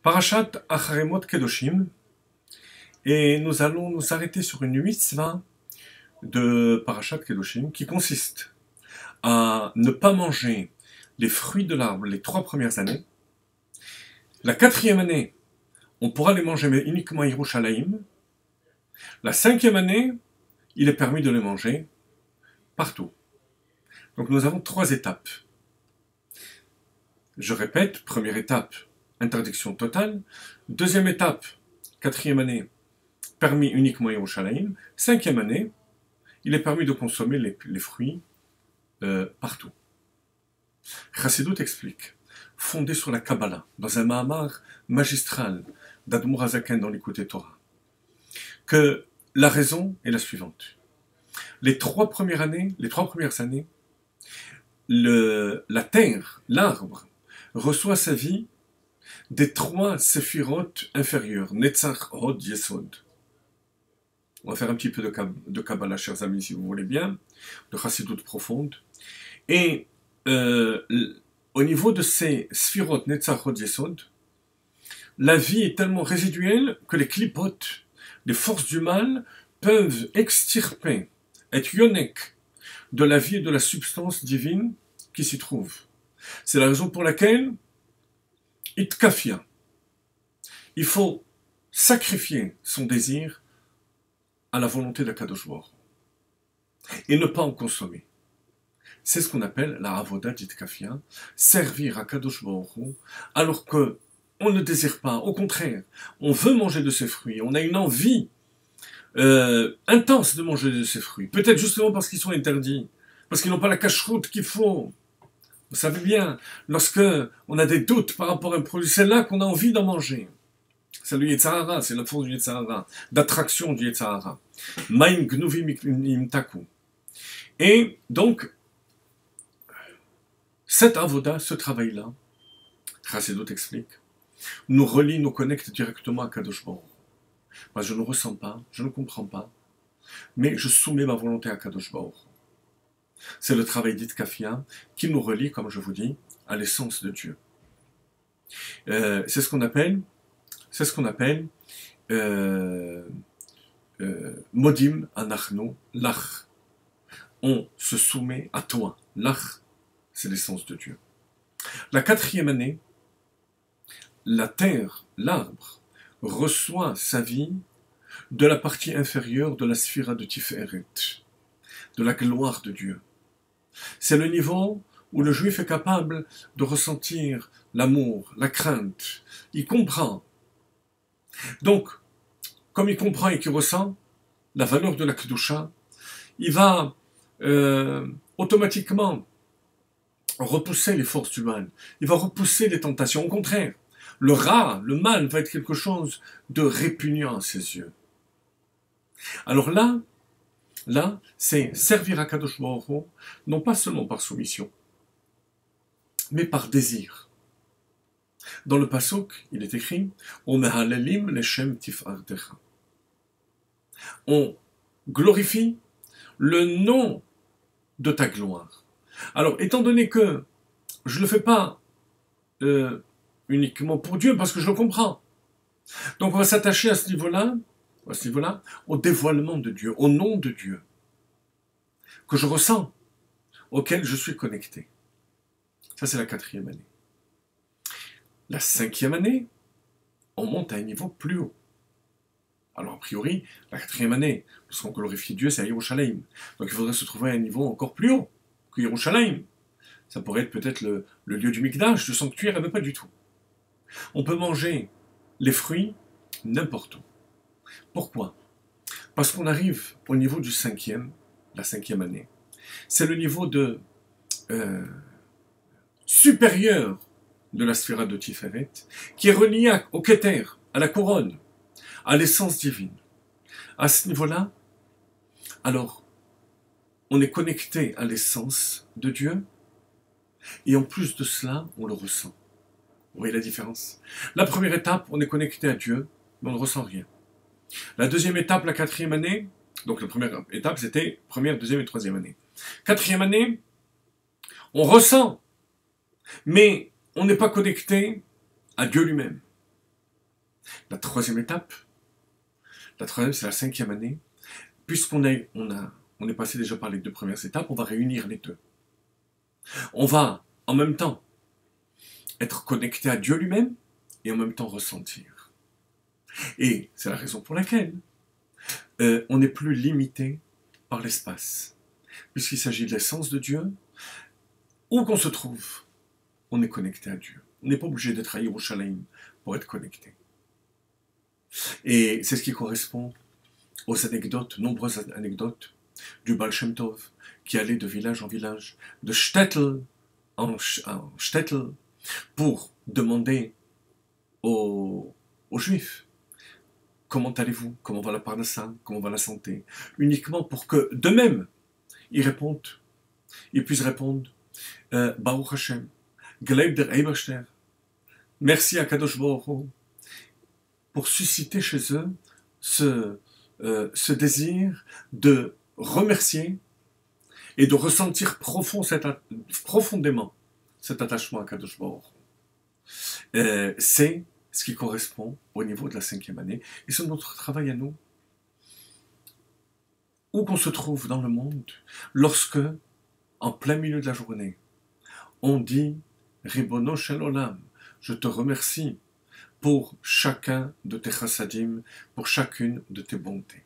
Parashat Acharemot Kedoshim, et nous allons nous arrêter sur une mitzvah de Parashat Kedoshim qui consiste à ne pas manger les fruits de l'arbre les 3 premières années. La 4e année, on pourra les manger mais uniquement à Yerushalayim. La 5e année, il est permis de les manger partout. Donc nous avons 3 étapes. Je répète, première étape, interdiction totale. Deuxième étape, 4e année, permis uniquement à Yerushalayim. 5e année, il est permis de consommer les fruits partout. Chassidut explique, fondé sur la Kabbalah, dans un Mahamar magistral d'Admour HaZaken dans l'Écoute Torah, que la raison est la suivante. Les 3 premières années, la terre, l'arbre, reçoit sa vie des 3 séphirotes inférieures, Netzach, Hod, Yesod. On va faire un petit peu de Kabbalah, chers amis, si vous voulez bien, de Chassidut profonde. Et au niveau de ces sphirotes, Netzach, Hod, Yesod, la vie est tellement résiduelle que les klipotes, les forces du mal, peuvent extirper, être yonek, de la vie et de la substance divine qui s'y trouve. C'est la raison pour laquelle, itkafia, il faut sacrifier son désir à la volonté d'Akadosh Baruch Hu et ne pas en consommer. C'est ce qu'on appelle la avoda d'itkafia, servir à Kadosh Baruch Hu, alors que on ne désire pas, au contraire, on veut manger de ces fruits, on a une envie intense de manger de ces fruits, peut-être justement parce qu'ils sont interdits, parce qu'ils n'ont pas la cacheroute qu'il faut. Vous savez bien, lorsque on a des doutes par rapport à un produit, c'est là qu'on a envie d'en manger. C'est le Yetzer Hara, c'est la force du Yetzer Hara, d'attraction du Yetzer Hara. Maim gnuvim imtaku. Et donc, cette avoda, ce travail-là, Chassidut explique, nous relie, nous connecte directement à Kadosh Baruch Hu. Moi, je ne ressens pas, je ne comprends pas, mais je soumets ma volonté à Kadosh Baruch Hu. C'est le travail d'itkafia qui nous relie, comme je vous dis, à l'essence de Dieu. C'est ce qu'on appelle modim anachnu lach. On se soumet à toi. Lach, c'est l'essence de Dieu. La 4e année, la terre, l'arbre, reçoit sa vie de la partie inférieure de la sphira de Tiferet, de la gloire de Dieu. C'est le niveau où le juif est capable de ressentir l'amour, la crainte. Il comprend. Donc, comme il comprend et qu'il ressent la valeur de la Kedusha, il va automatiquement repousser les forces du mal. Il va repousser les tentations. Au contraire, le rat, le mal, va être quelque chose de répugnant à ses yeux. Alors là, c'est servir à Kadosh Baruch Hu, non pas seulement par soumission, mais par désir. Dans le pasuk, il est écrit on glorifie le nom de ta gloire. Alors, étant donné que je ne le fais pas uniquement pour Dieu, parce que je le comprends, donc on va s'attacher à ce niveau-là, au dévoilement de Dieu, au nom de Dieu, que je ressens, auquel je suis connecté. Ça, c'est la 4e année. La 5e année, on monte à un niveau plus haut. Alors, a priori, la 4e année, lorsqu'on glorifie Dieu, c'est à Yerushalayim. Donc, il faudrait se trouver à un niveau encore plus haut que Yerushalayim. Ça pourrait être peut-être le lieu du Mikdash, du sanctuaire, mais pas du tout. On peut manger les fruits n'importe où. Pourquoi? Parce qu'on arrive au niveau du 5e, la 5e année. C'est le niveau supérieur de la sphira de Tiferet, qui est relié au Keter, à la couronne, à l'essence divine. À ce niveau-là, alors, on est connecté à l'essence de Dieu, et en plus de cela, on le ressent. Vous voyez la différence? La première étape, on est connecté à Dieu, mais on ne ressent rien. La 2e étape, la 4e année, donc la première étape, c'était 1re, 2e et 3e année. 4e année, on ressent, mais on n'est pas connecté à Dieu lui-même. La troisième étape, la troisième, c'est la 5e année. Puisqu'on est passé déjà par les 2 premières étapes, on va réunir les deux. On va, en même temps, être connecté à Dieu lui-même et en même temps ressentir. Et c'est la raison pour laquelle on n'est plus limité par l'espace. Puisqu'il s'agit de l'essence de Dieu, où qu'on se trouve, on est connecté à Dieu. On n'est pas obligé d'être à Yerushalayim pour être connecté. Et c'est ce qui correspond aux anecdotes, nombreuses anecdotes du Baal Shem Tov, qui allait de village en village, de shtetl en shtetl, pour demander aux Juifs comment allez-vous, comment va la parnassa, comment va la santé, uniquement pour que d'eux-mêmes ils répondent, ils puissent répondre Baruch Hashem, Gleib der Eberster, merci à Kadosh Baruch Hu, pour susciter chez eux ce désir de remercier et de ressentir profondément cet attachement à Kadosh Baruch Hu. C'est ce qui correspond au niveau de la 5e année. Et c'est notre travail à nous. Où qu'on se trouve dans le monde, lorsque, en plein milieu de la journée, on dit « Ribono shel olam », je te remercie pour chacun de tes chassadim, pour chacune de tes bontés.